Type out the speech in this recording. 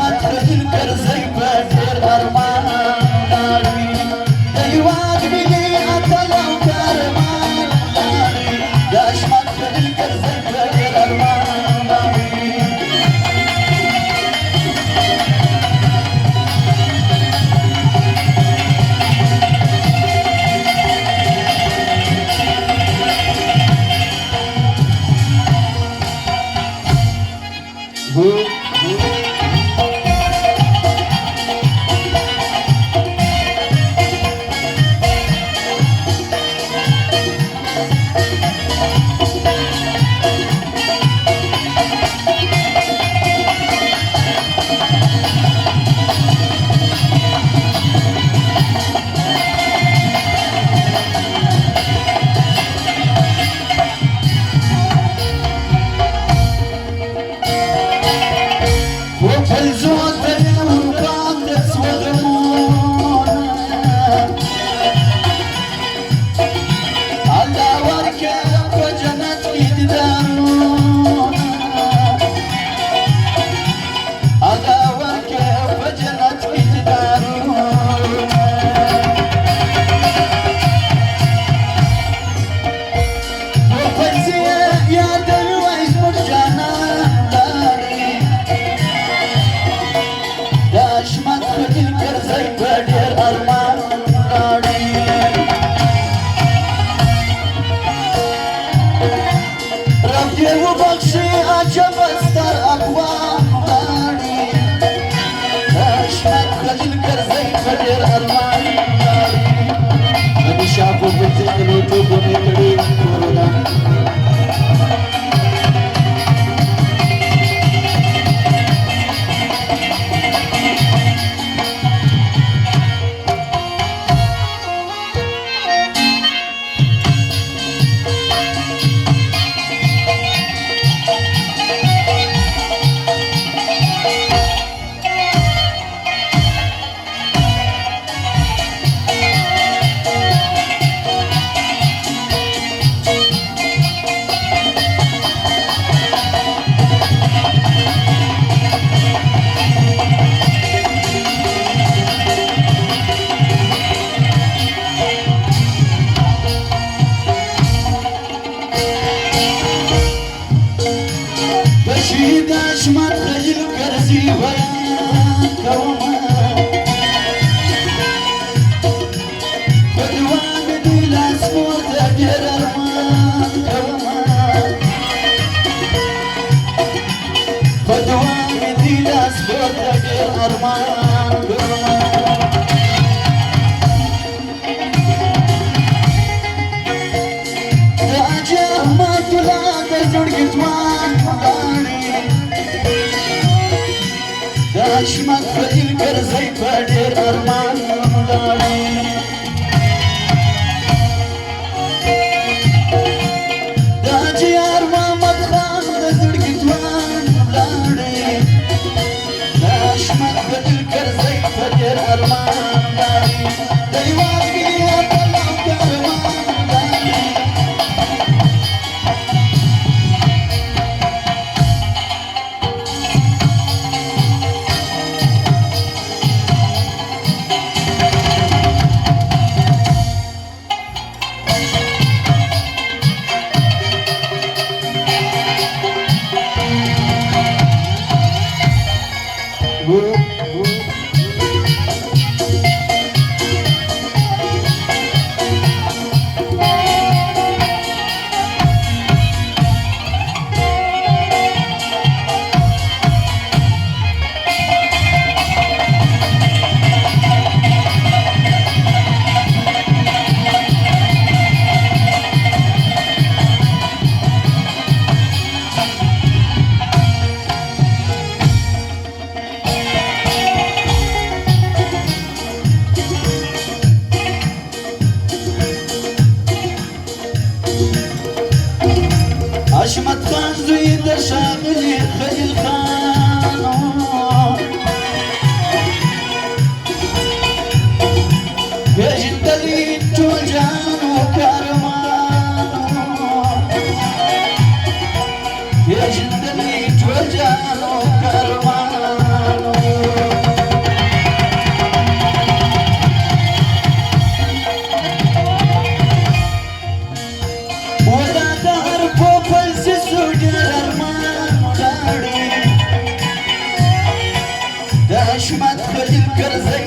داشمت خجل کر زی بدر ارمان داری دیوان بیلی اتلو کرمان داری داشمت خجل کر زی بدر ارمان داری شافوا بتقل وتوبوا نقري كورونا داشمت خجل کرزی بیان کوما بدوان دیل اسموت دیر ارمان کوما بدوان دیل اسموت دیر ارمان کوما داجه ما تلا دزرگتوان داشمت خجل کر زی بدر ارمان داری داجی ارمان خان دزرگ توان داری داشمت خجل کر زی بدر ارمان داری دیوان گیا تلاو کرمان داری شمت خليل كرزي